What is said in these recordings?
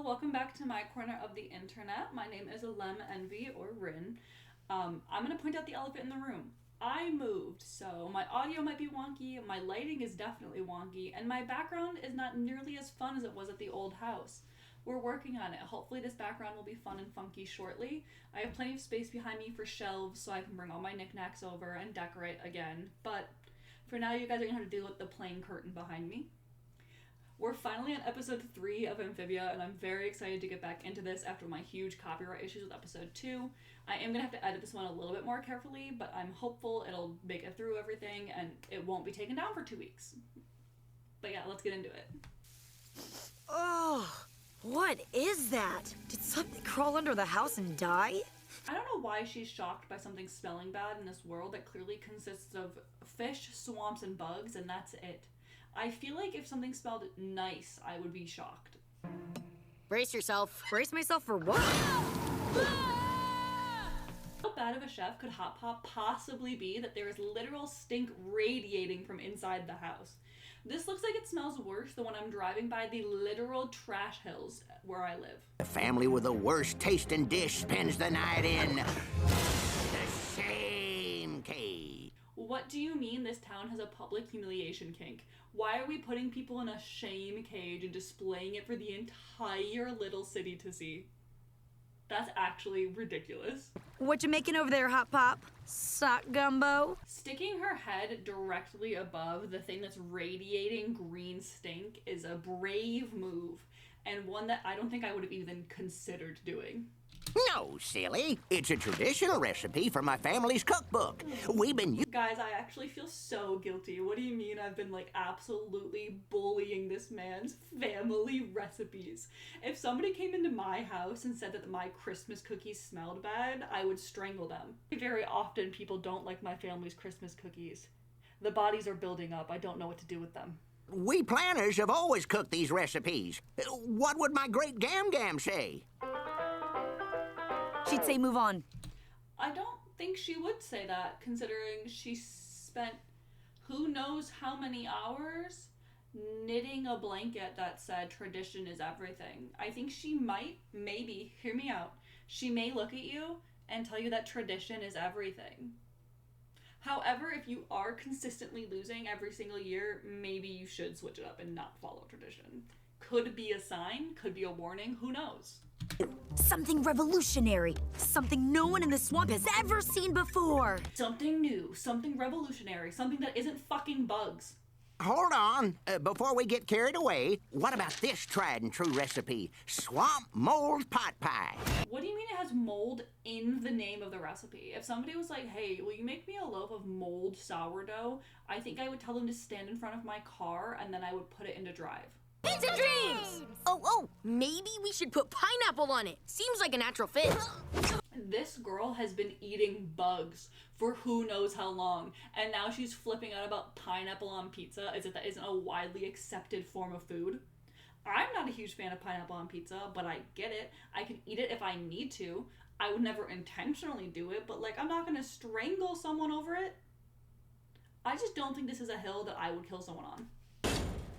welcome back to my corner of the internet. My name is Lem Envy, or Rin. I'm going to point out the elephant in the room. I moved, so my audio might be wonky, my lighting is definitely wonky, and my background is not nearly as fun as it was at the old house. We're working on it. Hopefully this background will be fun and funky shortly. I have plenty of space behind me for shelves so I can bring all my knickknacks over and decorate again, but for now you guys are going to have to deal with the plain curtain behind me. We're finally on episode 3 of Amphibia, and I'm very excited to get back into this after my huge copyright issues with episode 2. I am going to have to edit this one a little bit more carefully, but I'm hopeful it'll make it through everything and it won't be taken down for 2 weeks. But yeah, let's get into it. Oh, what is that? Did something crawl under the house and die? I don't know why she's shocked by something smelling bad in this world that clearly consists of fish, swamps, and bugs, and that's it. I feel like if something smelled nice, I would be shocked. Brace yourself. Brace myself for what? How bad of a chef could Hot Pot possibly be that there is literal stink radiating from inside the house? This looks like it smells worse than when I'm driving by the literal trash hills where I live. The family with the worst tasting dish spends the night in the shame cave. What do you mean this town has a public humiliation kink? Why are we putting people in a shame cage and displaying it for the entire little city to see? That's actually ridiculous. What you making over there, Hot Pop? Sock gumbo? Sticking her head directly above the thing that's radiating green stink is a brave move, and one that I don't think I would have even considered doing. No, silly. It's a traditional recipe from my family's cookbook. We've been... Guys, I actually feel so guilty. What do you mean I've been, absolutely bullying this man's family recipes? If somebody came into my house and said that my Christmas cookies smelled bad, I would strangle them. Very often, people don't like my family's Christmas cookies. The bodies are building up. I don't know what to do with them. We planners have always cooked these recipes. What would my great Gam say? She'd say move on. I don't think she would say that, considering she spent who knows how many hours knitting a blanket that said tradition is everything. I think she might, maybe, hear me out, she may look at you and tell you that tradition is everything. However, if you are consistently losing every single year, maybe you should switch it up and not follow tradition. Could be a sign, could be a warning, who knows? Something revolutionary. Something no one in the swamp has ever seen before. Something new, something revolutionary, something that isn't fucking bugs. Hold on. Before we get carried away, what about this tried and true recipe? Swamp mold pot pie. What do you mean it has mold in the name of the recipe? If somebody was like, hey, will you make me a loaf of mold sourdough? I think I would tell them to stand in front of my car and then I would put it into drive. Pizza dreams! Oh, maybe we should put pineapple on it. Seems like a natural fit. This girl has been eating bugs for who knows how long, and now she's flipping out about pineapple on pizza as if that isn't a widely accepted form of food. I'm not a huge fan of pineapple on pizza, but I get it. I can eat it if I need to. I would never intentionally do it, but I'm not gonna strangle someone over it. I just don't think this is a hill that I would kill someone on.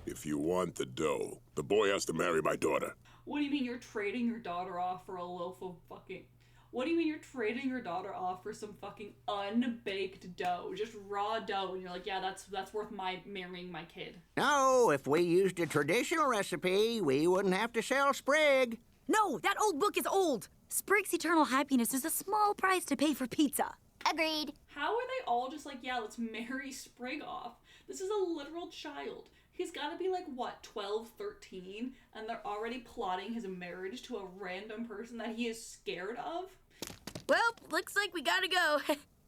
If you want the dough, the boy has to marry my daughter. What do you mean you're trading your daughter off for a loaf of fucking... What do you mean you're trading your daughter off for some fucking unbaked dough? Just raw dough, and you're like, yeah, that's worth my marrying my kid. No, if we used a traditional recipe, we wouldn't have to sell Sprig. No, that old book is old. Sprig's eternal happiness is a small price to pay for pizza. Agreed. How are they all just like, yeah, let's marry Sprig off? This is a literal child. He's got to be 12, 13, and they're already plotting his marriage to a random person that he is scared of? Well, looks like we gotta go.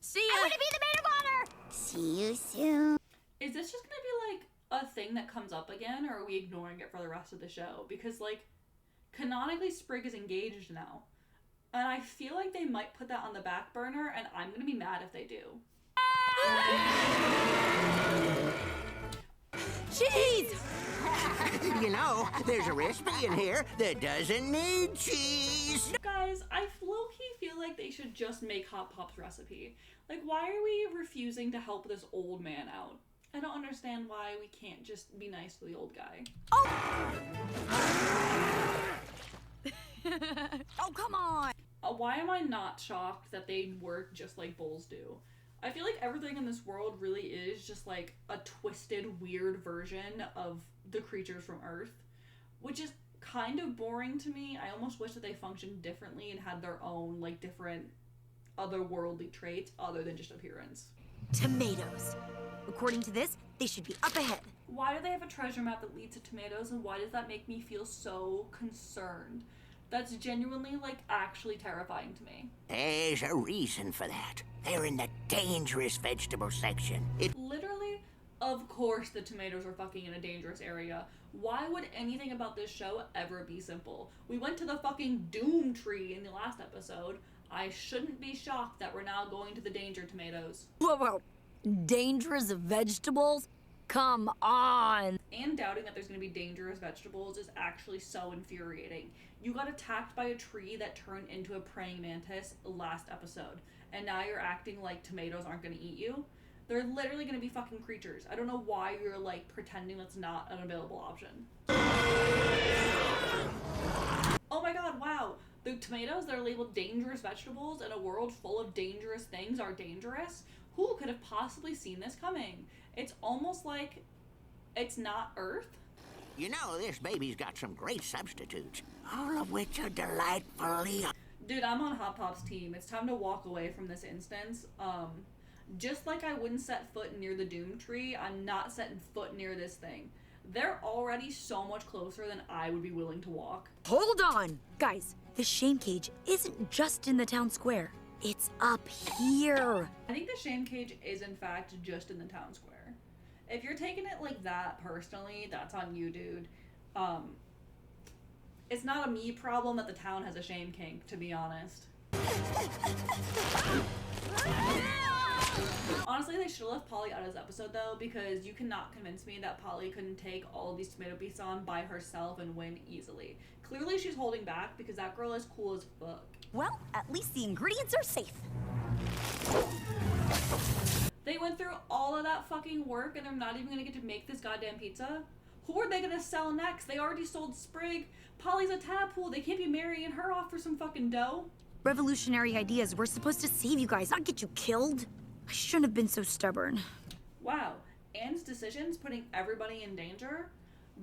See ya! I want to be the maid of honor! See you soon. Is this just gonna be, a thing that comes up again, or are we ignoring it for the rest of the show? Because, canonically Sprig is engaged now. And I feel like they might put that on the back burner, and I'm gonna be mad if they do. Cheese! You know, there's a recipe in here that doesn't need cheese. Guys, I low-key feel like they should just make Hot Pop's recipe. Why are we refusing to help this old man out? I don't understand why we can't just be nice to the old guy. Oh! Oh, come on! Why am I not shocked that they work just like bulls do? I feel like everything in this world really is just like a twisted, weird version of the creatures from Earth, which is kind of boring to me. I almost wish that they functioned differently and had their own, like, different otherworldly traits other than just appearance. Tomatoes. According to this, they should be up ahead. Why do they have a treasure map that leads to tomatoes, and why does that make me feel so concerned? That's genuinely, like, actually terrifying to me. There's a reason for that. They're in the dangerous vegetable section. Literally, of course the tomatoes are fucking in a dangerous area. Why would anything about this show ever be simple? We went to the fucking doom tree in the last episode. I shouldn't be shocked that we're now going to the danger tomatoes. Whoa. Dangerous vegetables? Come on! And doubting that there's going to be dangerous vegetables is actually so infuriating. You got attacked by a tree that turned into a praying mantis last episode, and now you're acting like tomatoes aren't going to eat you? They're literally going to be fucking creatures. I don't know why you're, like, pretending that's not an available option. Oh my god, wow. The tomatoes that are labeled dangerous vegetables in a world full of dangerous things are dangerous? Who could have possibly seen this coming? It's almost like it's not Earth. You know, this baby's got some great substitutes, all of which are delightfully... Dude, I'm on Hop Pop's team. It's time to walk away from this instance. Just like I wouldn't set foot near the Doom Tree, I'm not setting foot near this thing. They're already so much closer than I would be willing to walk. Hold on! Guys, the shame cage isn't just in the town square. It's up here. I think the shame cage is, in fact, just in the town square. If you're taking it like that personally, that's on you, dude. It's not a me problem that the town has a shame kink, to be honest. Honestly, they should have left Polly out of this episode, though, because you cannot convince me that Polly couldn't take all of these tomato beasts on by herself and win easily. Clearly, she's holding back because that girl is cool as fuck. Well, at least the ingredients are safe. They went through all of that fucking work and they're not even gonna get to make this goddamn pizza? Who are they gonna sell next? They already sold Sprig. Polly's a tadpole. They can't be marrying her off for some fucking dough. Revolutionary ideas. We're supposed to save you guys, not get you killed. I shouldn't have been so stubborn. Wow. Anne's decisions putting everybody in danger?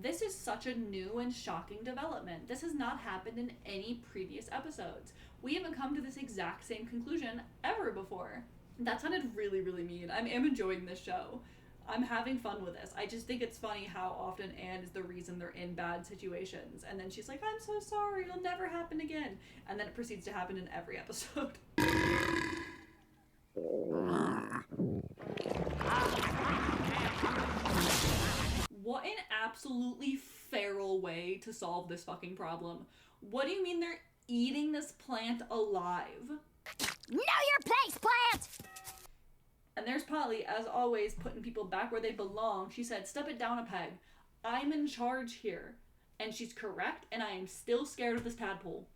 This is such a new and shocking development. This has not happened in any previous episodes. We haven't come to this exact same conclusion ever before. That sounded really, really mean. I am enjoying this show. I'm having fun with this. I just think it's funny how often Anne is the reason they're in bad situations. And then she's like, I'm so sorry, it'll never happen again. And then it proceeds to happen in every episode. What an absolutely feral way to solve this fucking problem. What do you mean they're eating this plant alive? Know your place, plant! And there's Polly, as always, putting people back where they belong. She said, step it down a peg. I'm in charge here. And she's correct, and I am still scared of this tadpole.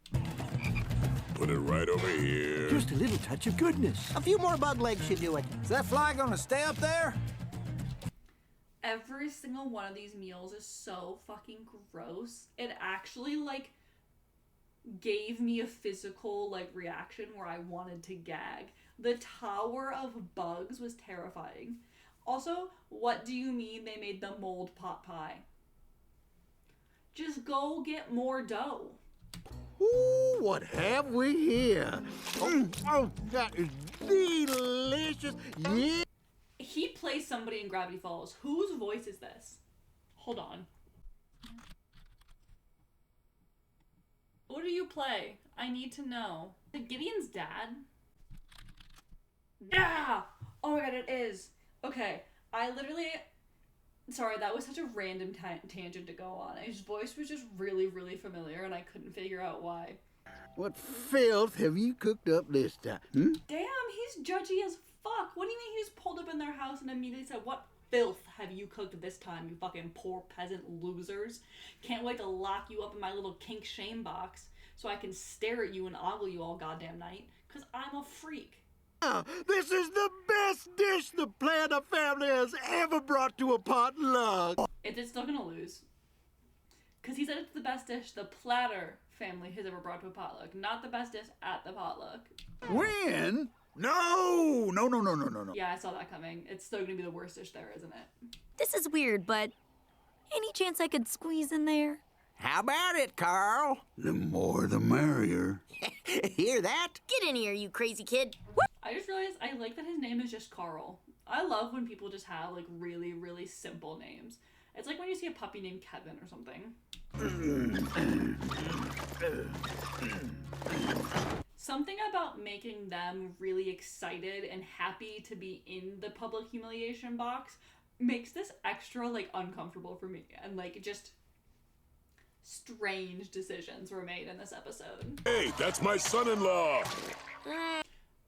Put it right over here. Just a little touch of goodness. A few more bug legs should do it. Is that fly gonna stay up there? Every single one of these meals is so fucking gross. It actually, like, gave me a physical, like, reaction where I wanted to gag. The tower of bugs was terrifying. Also, what do you mean they made the mold pot pie? Just go get more dough. Ooh, what have we here? Oh, that is delicious. Yeah. He plays somebody in Gravity Falls. Whose voice is this? Hold on. Who do you play? I need to know. Is it Gideon's dad? Yeah! Oh my god, it is. Okay, I literally... Sorry, that was such a random tangent to go on. His voice was just really, really familiar, and I couldn't figure out why. What filth have you cooked up this time? Hmm? Damn, he's judgy as fuck. What do you mean he just pulled up in their house and immediately said, what filth have you cooked this time, you fucking poor peasant losers? Can't wait to lock you up in my little kink shame box so I can stare at you and ogle you all goddamn night, because I'm a freak. This is the best dish the Planter family has ever brought to a potluck. It's still gonna lose. Because he said it's the best dish the Platter family has ever brought to a potluck, not the best dish at the potluck. When? No! No. Yeah, I saw that coming. It's still gonna be the worst dish there, isn't it? This is weird, but any chance I could squeeze in there? How about it, Carl? The more the merrier. Hear that? Get in here, you crazy kid. I just realized I like that his name is just Carl. I love when people just have like really, really simple names. It's like when you see a puppy named Kevin or something. Something about making them really excited and happy to be in the public humiliation box makes this extra like uncomfortable for me, and like just strange decisions were made in this episode. Hey, that's my son-in-law.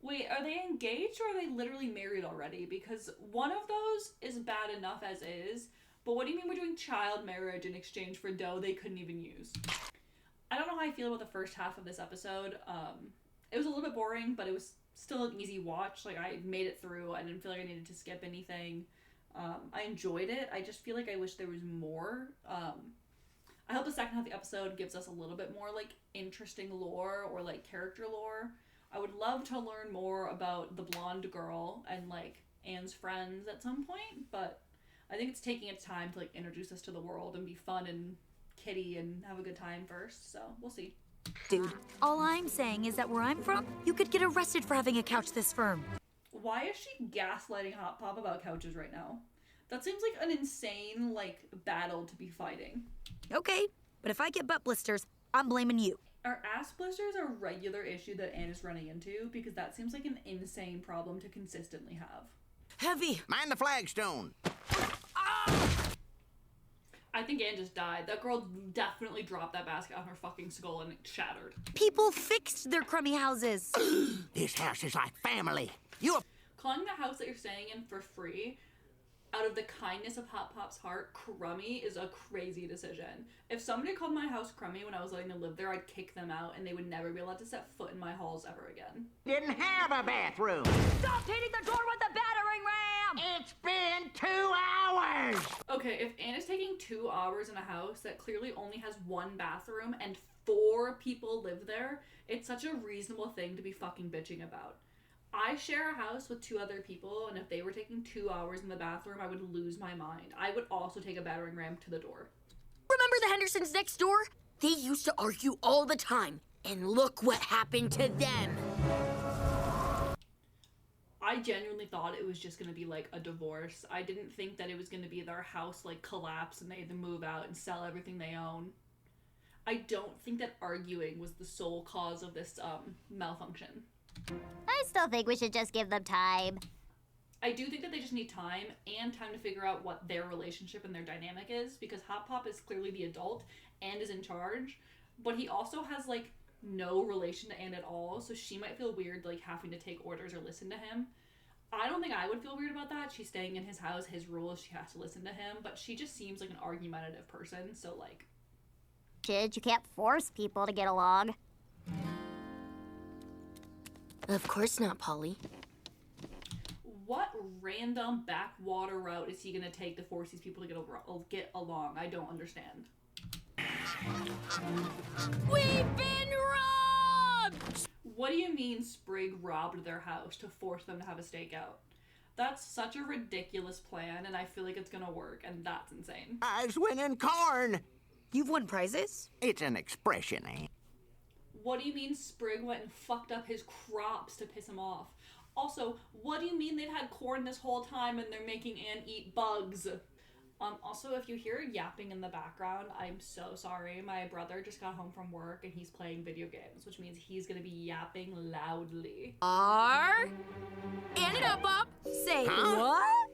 Wait, are they engaged or are they literally married already? Because one of those is bad enough as is, but what do you mean we're doing child marriage in exchange for dough they couldn't even use? I don't know how I feel about the first half of this episode. It was a little bit boring, but it was still an easy watch. Like, I made it through. I didn't feel like I needed to skip anything. I enjoyed it. I just feel like I wish there was more. I hope the second half of the episode gives us a little bit more, like, interesting lore or, like, character lore. I would love to learn more about the blonde girl and, like, Anne's friends at some point, but I think it's taking its time to, like, introduce us to the world and be fun and kitty and have a good time first, so we'll see. Dude, all I'm saying is that where I'm from, you could get arrested for having a couch this firm. Why is she gaslighting Hot Pop about couches right now? That seems like an insane, like, battle to be fighting. Okay, but if I get butt blisters, I'm blaming you. Are ass blisters a regular issue that Anne is running into? Because that seems like an insane problem to consistently have. Heavy. Mind the flagstone. I think Anne just died. That girl definitely dropped that basket on her fucking skull and it shattered. People fixed their crummy houses. This house is like family. You Calling the house that you're staying in for free out of the kindness of Hot Pop's heart crummy is a crazy decision. If somebody called my house crummy when I was letting them live there, I'd kick them out and they would never be allowed to set foot in my halls ever again. didn't have a bathroom. Stop hitting the door with the battering ram! It's been 2 hours. Okay, if Anne is taking 2 hours in a house that clearly only has one bathroom and 4 people live there, it's such a reasonable thing to be fucking bitching about. I share a house with 2 other people, and if they were taking 2 hours in the bathroom, I would lose my mind. I would also take a battering ram to the door. Remember the Hendersons next door? They used to argue all the time, and look what happened to them. I genuinely thought it was just gonna be like a divorce. I didn't think that it was gonna be their house like collapse and they had to move out and sell everything they own. I don't think that arguing was the sole cause of this malfunction. I still think we should just give them time. I do think that they just need time and time to figure out what their relationship and their dynamic is, because Hot Pop is clearly the adult and is in charge, but he also has like no relation to Anne at all, so she might feel weird like having to take orders or listen to him. I don't think I would feel weird about that. She's staying in his house, his rules, she has to listen to him, but she just seems like an argumentative person, so like... Kid, you can't force people to get along. Of course not, Polly. What random backwater route is he gonna take to force these people to get along? I don't understand. We've been robbed! What do you mean Sprig robbed their house to force them to have a stakeout? That's such a ridiculous plan, and I feel like it's gonna work, and that's insane. I was winning corn. You've won prizes? It's an expression, eh? What do you mean Sprig went and fucked up his crops to piss him off? Also, what do you mean they've had corn this whole time and they're making Anne eat bugs? Also, if you hear yapping in the background, I'm so sorry. My brother just got home from work and he's playing video games, which means he's gonna be yapping loudly. And it up, Bob. Say what?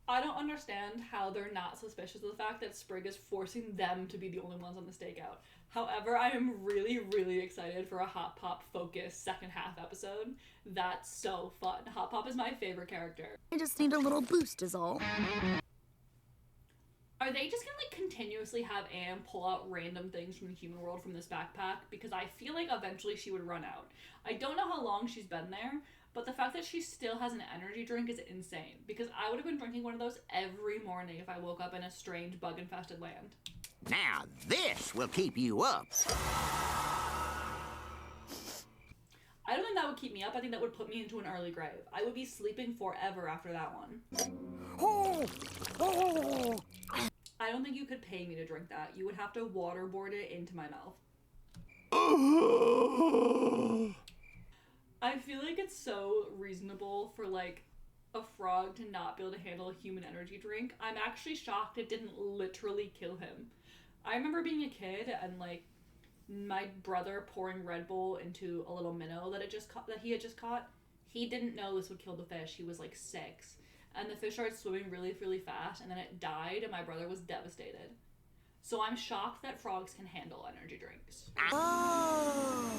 I don't understand how they're not suspicious of the fact that Sprig is forcing them to be the only ones on the stakeout. However, I am really, really excited for a Hot Pop focused second half episode. That's so fun. Hot Pop is my favorite character. I just need a little boost is all. Are they just gonna, like, continuously have Anne pull out random things from the human world from this backpack? Because I feel like eventually she would run out. I don't know how long she's been there, but the fact that she still has an energy drink is insane. Because I would have been drinking one of those every morning if I woke up in a strange bug-infested land. Now this will keep you up. I don't think that would keep me up. I think that would put me into an early grave. I would be sleeping forever after that one. Oh, oh. I don't think you could pay me to drink that. You would have to waterboard it into my mouth. I feel like it's so reasonable for, like, a frog to not be able to handle a human energy drink. I'm actually shocked it didn't literally kill him. I remember being a kid and, like, my brother pouring Red Bull into a little minnow that he had just caught. He didn't know this would kill the fish. He was like 6. And the fish started swimming really, really fast, and then it died, and my brother was devastated. So I'm shocked that frogs can handle energy drinks. Oh,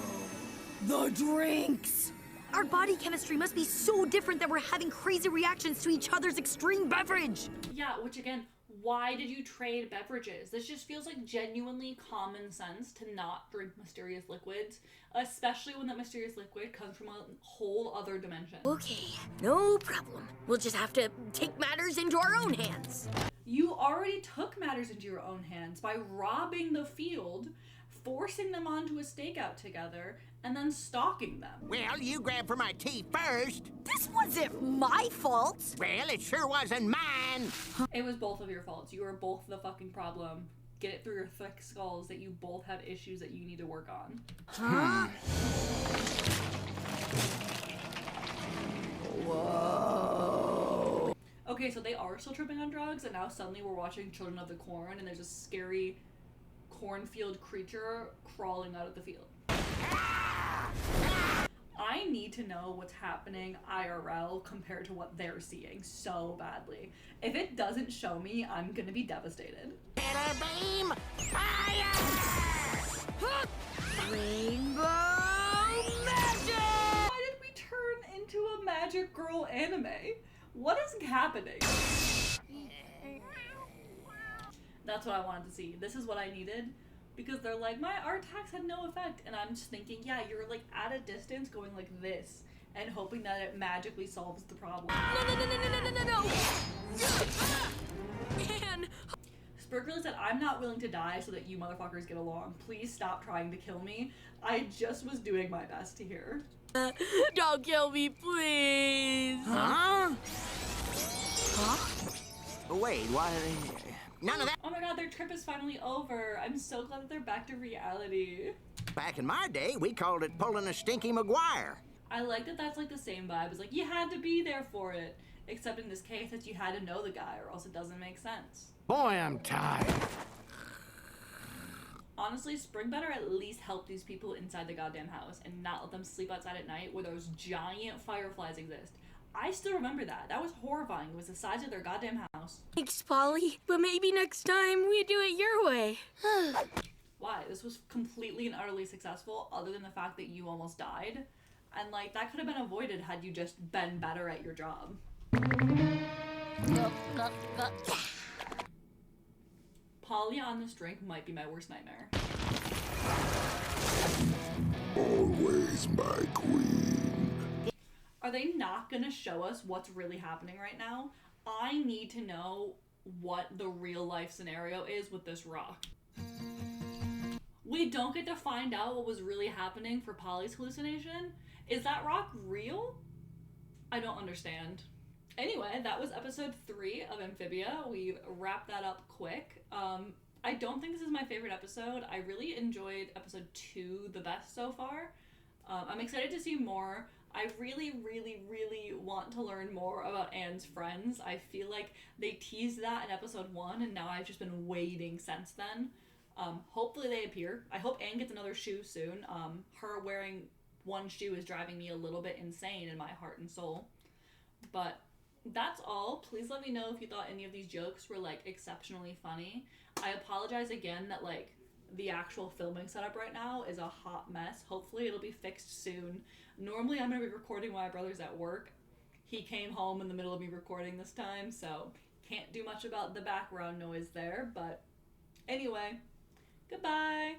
the drinks! Our body chemistry must be so different that we're having crazy reactions to each other's extreme beverage. Yeah, which again, why did you trade beverages? This just feels like genuinely common sense to not drink mysterious liquids, especially when that mysterious liquid comes from a whole other dimension. Okay, no problem. We'll just have to take matters into our own hands. You already took matters into your own hands by robbing the field, forcing them onto a stakeout together, and then stalking them. Well, you grabbed for my teeth first. This wasn't my fault. Well, it sure wasn't mine. It was both of your faults. You were both the fucking problem. Get it through your thick skulls that you both have issues that you need to work on. Huh? Whoa. Okay, so they are still tripping on drugs, and now suddenly we're watching Children of the Corn, and there's a scary cornfield creature crawling out of the field. I need to know what's happening IRL compared to what they're seeing so badly. If it doesn't show me, I'm gonna be devastated. Killer beam, fire! Rainbow magic! Why did we turn into a magic girl anime? What is happening? That's what I wanted to see. This is what I needed. Because they're like, my art attacks had no effect. And I'm just thinking, yeah, you're like at a distance going like this and hoping that it magically solves the problem. No. Anne! Spurg really said, I'm not willing to die so that you motherfuckers get along. Please stop trying to kill me. I just was doing my best to hear. Don't kill me, please! Huh? Wait, what? None of that. Oh my god, their trip is finally over. I'm so glad that they're back to reality. Back in my day, we called it pulling a Stinky McGuire. I like that that's like the same vibe. It's like, you had to be there for it. Except in this case, that you had to know the guy or else it doesn't make sense. Boy, I'm tired. Honestly, Spring better at least help these people inside the goddamn house and not let them sleep outside at night where those giant fireflies exist. I still remember that. That was horrifying. It was the size of their goddamn house. Thanks, Polly. But maybe next time we do it your way. Why? This was completely and utterly successful, other than the fact that you almost died. And, like, that could have been avoided had you just been better at your job. Polly on this drink might be my worst nightmare. Always my queen. Are they not gonna show us what's really happening right now? I need to know what the real life scenario is with this rock. We don't get to find out what was really happening for Polly's hallucination? Is that rock real? I don't understand. Anyway, that was episode 3 of Amphibia. We wrapped that up quick. I don't think this is my favorite episode. I really enjoyed episode 2 the best so far. I'm excited to see more. I really, really, really want to learn more about Anne's friends. I feel like they teased that in episode 1, and now I've just been waiting since then. Hopefully they appear. I hope Anne gets another shoe soon. Her wearing one shoe is driving me a little bit insane in my heart and soul. But that's all. Please let me know if you thought any of these jokes were, like, exceptionally funny. I apologize again that, like, the actual filming setup right now is a hot mess. Hopefully it'll be fixed soon. Normally I'm going to be recording while my brother's at work. He came home in the middle of me recording this time, so Can't do much about the background noise there, but anyway, goodbye.